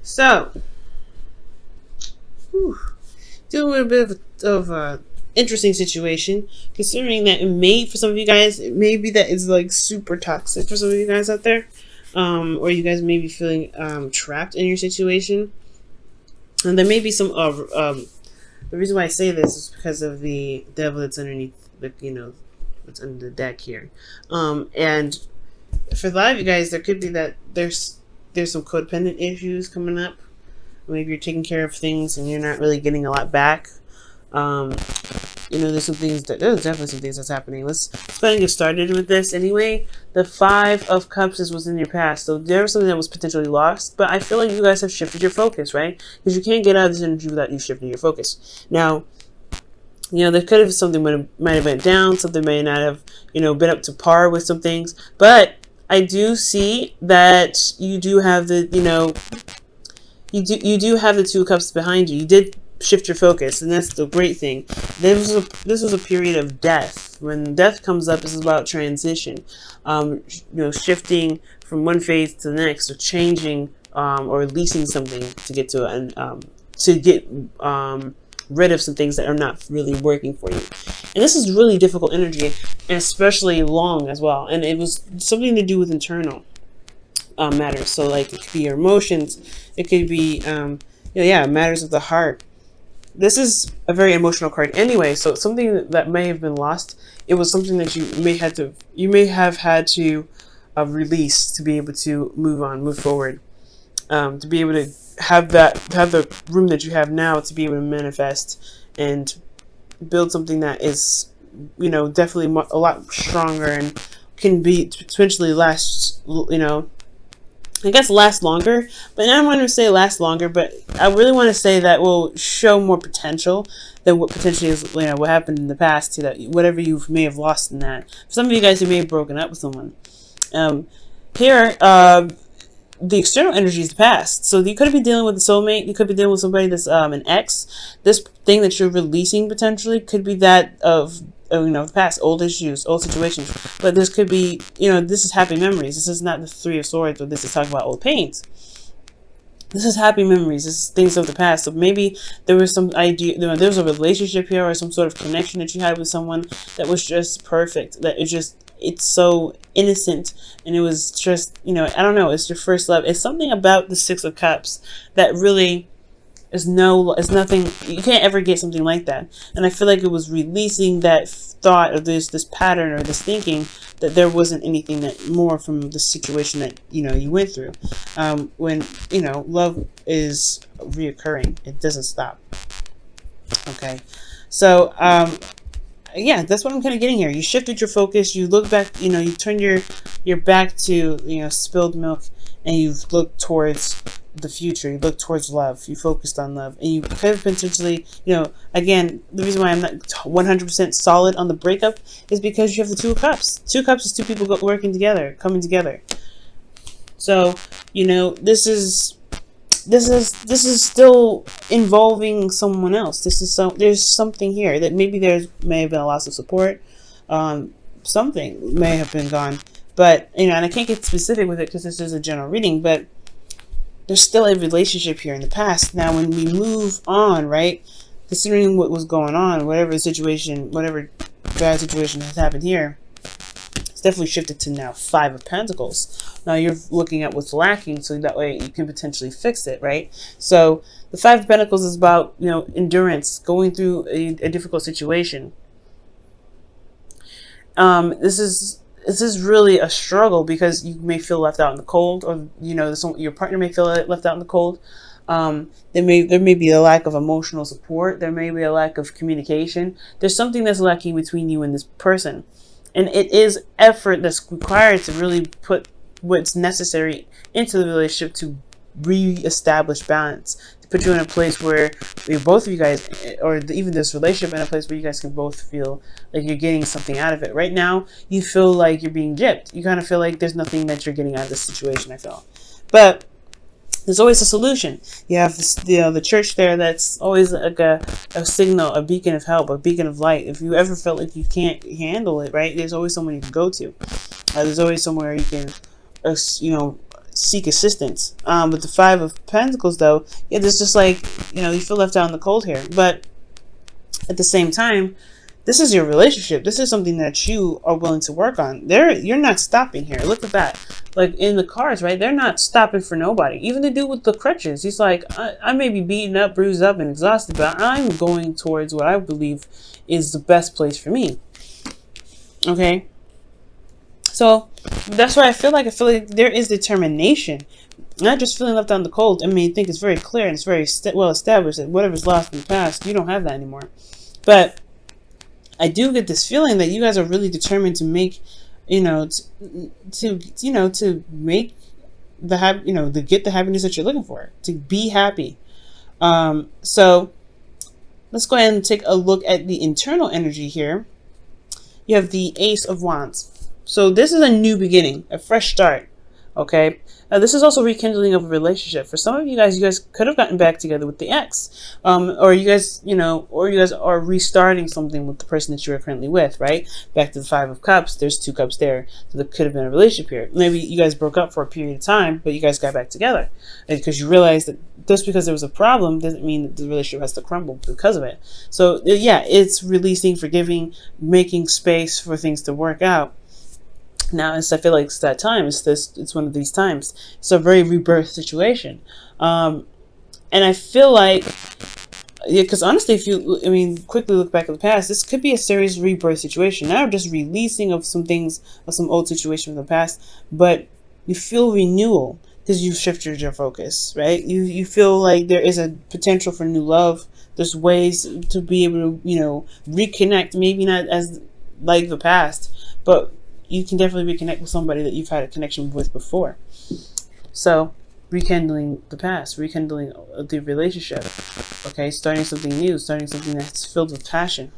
So, whew, dealing with a bit of a interesting situation, considering that it may, for some of you guys, it may be that it's like super toxic for some of you guys out there, or you guys may be feeling trapped in your situation, and there may be some the reason why I say this is because of the devil that's underneath the what's under the deck here, and for a lot of you guys, there could be that there's some codependent issues coming up. Maybe you're taking care of things and you're not really getting a lot back. There's definitely some things that's happening. Let's go ahead and get started with this. Anyway, the Five of Cups is what's in your past. So there was something that was potentially lost, but I feel like you guys have shifted your focus, right? Because you can't get out of this energy without you shifting your focus. Now, there could have something might have went down, something may not have, been up to par with some things, but I do see that you do have the, you do have the Two of Cups behind you. You did shift your focus, and that's the great thing. This was a period of death. When death comes up, this is about transition, shifting from one phase to the next, or changing, or releasing something to get rid of some things that are not really working for you. And this is really difficult energy, and especially long as well. And it was something to do with internal matters. So like it could be your emotions, it could be matters of the heart. This is a very emotional card anyway, so it's something that may have been lost. It was something that you may have had to release to be able to move forward, to be able to have the room that you have now to be able to manifest and build something that is, definitely a lot stronger and can be potentially last, I guess last longer, but I don't want to say last longer, but I really want to say that will show more potential than what potentially is, what happened in the past to that, whatever you may have lost in that. For some of you guys who may have broken up with someone, the external energy is the past. So you could be dealing with a soulmate. You could be dealing with somebody that's an ex. This thing that you're releasing potentially could be that of the past, old issues, old situations. But this could be, this is happy memories. This is not the Three of Swords, or this is talking about old pains. This is happy memories. This is things of the past. So maybe there was some idea, there was a relationship here or some sort of connection that you had with someone that was just perfect. That it's so innocent, and it was just, I don't know, it's your first love. It's something about the Six of Cups that really is nothing. You can't ever get something like that. And I feel like it was releasing that thought of this pattern or this thinking that there wasn't anything that more from the situation that you went through. When love is reoccurring, it doesn't stop. Okay, so yeah, that's what I'm kind of getting here. You shifted your focus. You look back. You turn your back to spilled milk, and you look towards the future. You look towards love. You focused on love, and you could potentially, again, the reason why I'm not 100% solid on the breakup is because you have the Two of Cups. Two Cups is two people working together, coming together. So this is still involving someone else. There's something here that maybe may have been a loss of support. Something may have been gone, but and I can't get specific with it because this is a general reading, but there's still a relationship here in the past. Now, when we move on, right, considering what was going on, whatever bad situation has happened here, it's definitely shifted to now Five of Pentacles. Now you're looking at what's lacking, so that way you can potentially fix it, right? So the Five of Pentacles is about, endurance, going through a difficult situation. This is really a struggle because you may feel left out in the cold, or your partner may feel left out in the cold. There may be a lack of emotional support. There may be a lack of communication. There's something that's lacking between you and this person, and it is effort that's required to really put what's necessary into the relationship to re-establish balance, to put you in a place where both of you guys, or even this relationship, in a place where you guys can both feel like you're getting something out of it. Right now, you feel like you're being gypped. You kind of feel like there's nothing that you're getting out of this situation, I feel. But there's always a solution. You have this, the church there that's always like a signal, a beacon of help, a beacon of light. If you ever felt like you can't handle it, right, there's always someone you can go to. There's always somewhere you can, seek assistance. With the Five of Pentacles, though, yeah, there's just like, you feel left out in the cold here. But at the same time, this is your relationship. This is something that you are willing to work on. You're not stopping here. Look at that. Like in the cards, right? They're not stopping for nobody. Even the dude with the crutches. He's like, I may be beaten up, bruised up, and exhausted, but I'm going towards what I believe is the best place for me. Okay? So that's why I feel like there is determination. Not just feeling left out in the cold. I mean, I think it's very clear and it's very well established that whatever's lost in the past, you don't have that anymore. But I do get this feeling that you guys are really determined to make, to make to get the happiness that you're looking for, to be happy. So let's go ahead and take a look at the internal energy here. You have the Ace of Wands. So this is a new beginning, a fresh start. Okay. Now this is also rekindling of a relationship. For some of you guys could have gotten back together with the ex, or you guys are restarting something with the person that you are currently with, right? Back to the Five of Cups. There's 2 cups there, so there could have been a relationship here. Maybe you guys broke up for a period of time, but you guys got back together because you realized that just because there was a problem doesn't mean that the relationship has to crumble because of it. So yeah, it's releasing, forgiving, making space for things to work out. Now, I feel like it's that time. It's one of these times. It's a very rebirth situation. And I feel like, yeah, because honestly, quickly look back at the past, this could be a serious rebirth situation. Not just releasing of some things, of some old situation from the past, but you feel renewal because you've shifted your focus, right? You feel like there is a potential for new love. There's ways to be able to, reconnect, maybe not as like the past, but you can definitely reconnect with somebody that you've had a connection with before. So, rekindling the past, rekindling the relationship, okay? Starting something new, starting something that's filled with passion.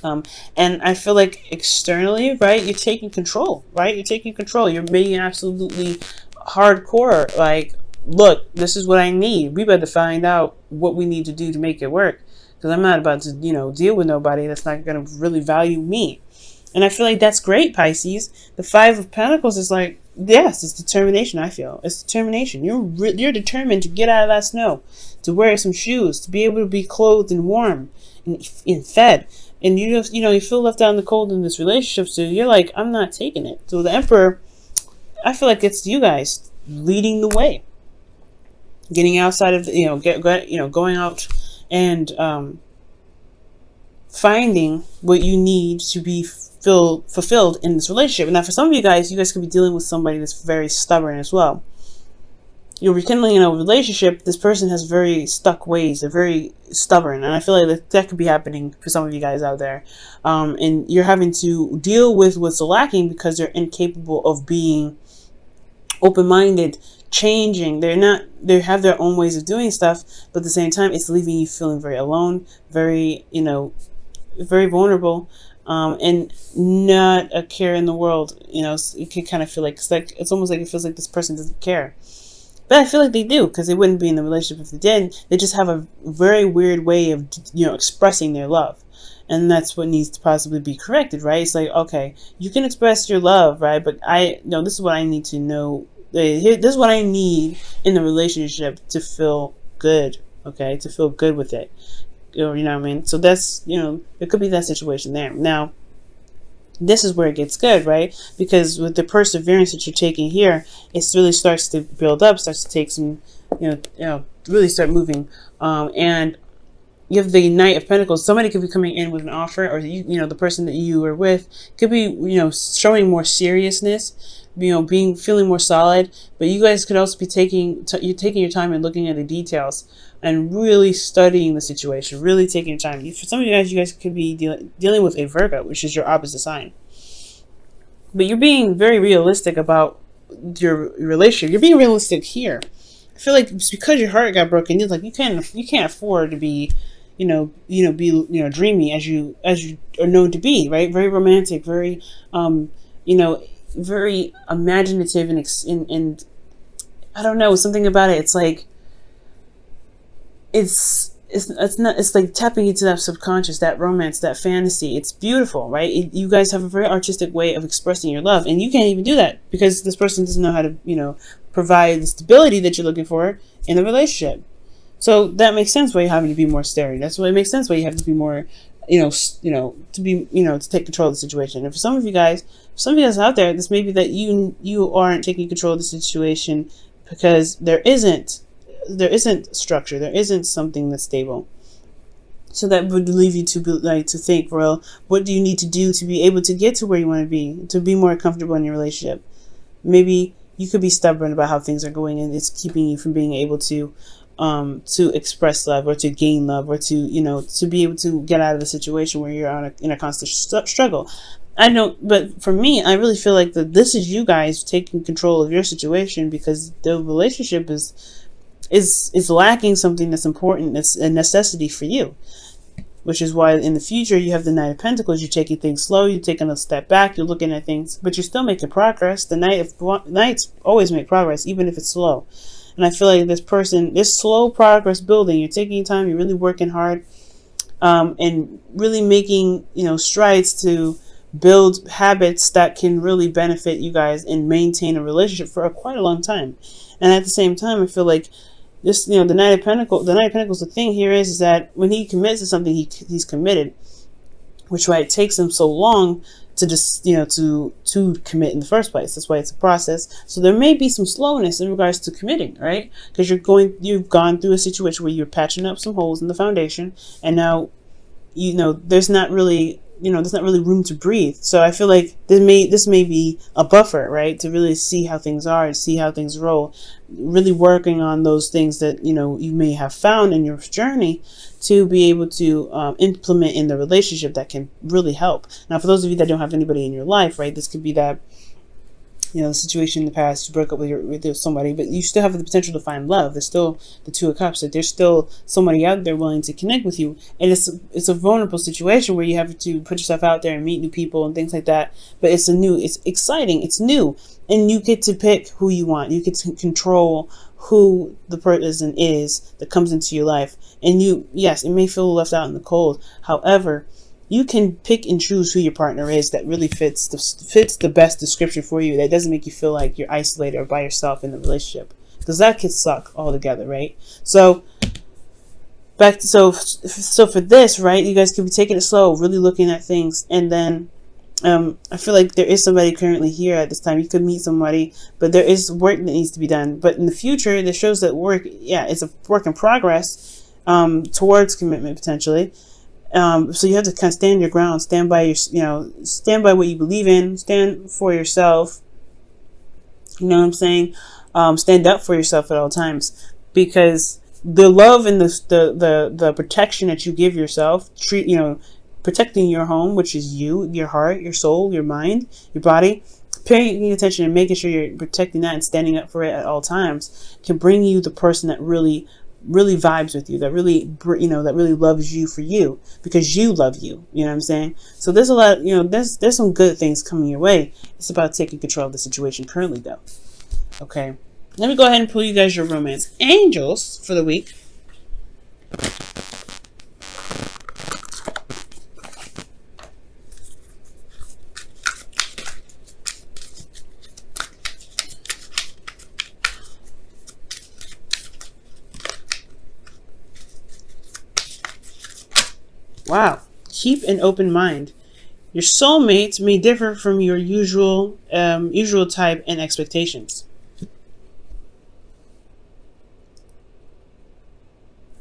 And I feel like externally, right, you're taking control, right? You're taking control. You're being absolutely hardcore, like, look, this is what I need. We better find out what we need to do to make it work. Because I'm not about to, deal with nobody that's not going to really value me. And I feel like that's great, Pisces. The Five of Pentacles is like, yes, it's determination, I feel. It's determination. You're determined to get out of that snow, to wear some shoes, to be able to be clothed and warm and fed. And you feel left out in the cold in this relationship, so you're like, I'm not taking it. So the Emperor, I feel like it's you guys leading the way. Getting outside of the, going out and finding what you need to be fulfilled in this relationship. And now for some of you guys could be dealing with somebody that's very stubborn as well. You're rekindling a relationship. This person has very stuck ways. They're very stubborn. And I feel like that could be happening for some of you guys out there. And you're having to deal with what's lacking because they're incapable of being open-minded, changing. They have their own ways of doing stuff, but at the same time, it's leaving you feeling very alone, very, very vulnerable. And not a care in the world. You can kind of feel like it's almost like it feels like this person doesn't care, but I feel like they do, because they wouldn't be in the relationship if they did. They just have a very weird way of expressing their love, and that's what needs to possibly be corrected, right? It's like, okay, you can express your love, right? But this is what I need to know. This is what I need in the relationship to feel good. Okay, to feel good with it. You know what I mean? So that's, it could be that situation there. Now, this is where it gets good, right? Because with the perseverance that you're taking here, it really starts to build up, starts to take some, really start moving. And you have the Knight of Pentacles. Somebody could be coming in with an offer, or the person that you are with could be, showing more seriousness, feeling more solid. But you guys could also be taking your time and looking at the details and really studying the situation, really taking your time. For some of you guys could be dealing with a Virgo, which is your opposite sign. But you're being very realistic about your relationship. You're being realistic here. I feel like it's because your heart got broken. It's like you can't afford to be, dreamy as you are known to be, right? Very romantic, very, very imaginative, and I don't know, something about it. It's like it's like tapping into that subconscious, that romance, that fantasy. It's beautiful, right? You guys have a very artistic way of expressing your love, and you can't even do that because this person doesn't know how to, provide the stability that you're looking for in a relationship. So that makes sense why you're having to be more steady. That's why it makes sense why you have to be more, to be, to take control of the situation. And for some of you guys out there, this may be that you aren't taking control of the situation because there isn't structure, there isn't something that's stable. So that would leave you to think, well, what do you need to do to be able to get to where you want to be more comfortable in your relationship? Maybe you could be stubborn about how things are going, and it's keeping you from being able to express love, or to gain love, or to be able to get out of the situation where you're in a constant struggle. I know, but for me, I really feel like that this is you guys taking control of your situation, because the relationship is lacking something that's important, that's a necessity for you. Which is why in the future you have the Knight of Pentacles. You're taking things slow, you're taking a step back, you're looking at things, but you're still making progress. The Knights always make progress, even if it's slow. And I feel like this slow progress building, you're taking your time, you're really working hard, and really making, strides to build habits that can really benefit you guys and maintain a relationship for quite a long time. And at the same time, I feel like this, the Knight of Pentacles, the thing here is that when he commits to something, he's committed, which why it takes him so long to just, to commit in the first place. That's why it's a process. So there may be some slowness in regards to committing, right? Because you've gone through a situation where you're patching up some holes in the foundation, and now, there's not really room to breathe. So I feel like this may be a buffer, right? To really see how things are and see how things roll. Really working on those things that, you may have found in your journey to be able to implement in the relationship that can really help. Now, for those of you that don't have anybody in your life, right? This could be that, the situation in the past, you broke up with somebody, but you still have the potential to find love. There's still the Two of Cups, that there's still somebody out there willing to connect with you. And it's a vulnerable situation where you have to put yourself out there and meet new people and things like that. But it's exciting, it's new. And you get to pick who you want. You get to control who the person is that comes into your life. And yes, it may feel left out in the cold. However, you can pick and choose who your partner is that really fits the best description for you. That doesn't make you feel like you're isolated or by yourself in the relationship, because that could suck altogether, right? So so for this, right, you guys could be taking it slow, really looking at things, and then I feel like there is somebody currently here at this time. You could meet somebody, but there is work that needs to be done. But in the future, this shows that it's a work in progress towards commitment potentially. So you have to kind of stand your ground, stand by stand by what you believe in, stand for yourself. You know what I'm saying? Stand up for yourself at all times, because the love and the protection that you give yourself, protecting your home, which is you, your heart, your soul, your mind, your body, paying attention and making sure you're protecting that and standing up for it at all times, can bring you the person that really vibes with you, that really loves you for you, because you love you. You know what I'm saying? So there's a lot, there's some good things coming your way. It's about taking control of the situation currently, though. Okay, let me go ahead and pull you guys your romance angels for the week. Wow. Keep an open mind. Your soulmates may differ from your usual type and expectations.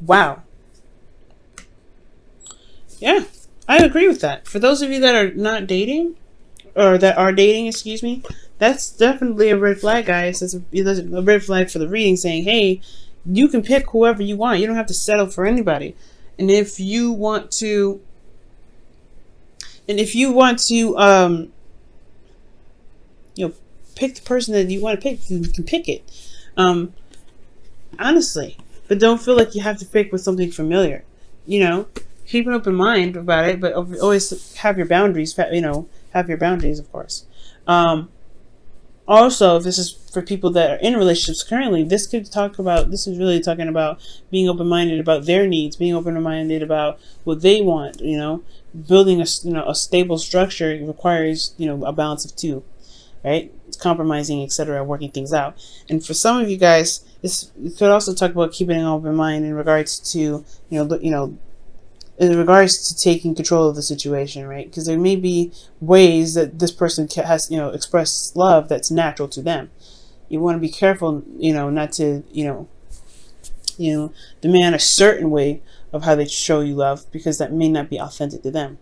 Wow. Yeah, I agree with that. For those of you that are not dating, or that are dating, excuse me, that's definitely a red flag, guys. It's a red flag for the reading, saying, hey, you can pick whoever you want. You don't have to settle for anybody. And if you want to, pick the person that you want to pick, you can pick it. Honestly, but don't feel like you have to pick with something familiar. Keep an open mind about it, but always have your boundaries. Have your boundaries, of course. Also, if this is for people that are in relationships currently, this is really talking about being open-minded about their needs, being open-minded about what they want. Building a stable structure requires, a balance of two. right? It's compromising, etc., working things out. And for some of you guys, you could also talk about keeping an open mind in regards to, in regards to taking control of the situation, right? Because there may be ways that this person has, expressed love that's natural to them. You want to be careful, not to, demand a certain way of how they show you love, because that may not be authentic to them.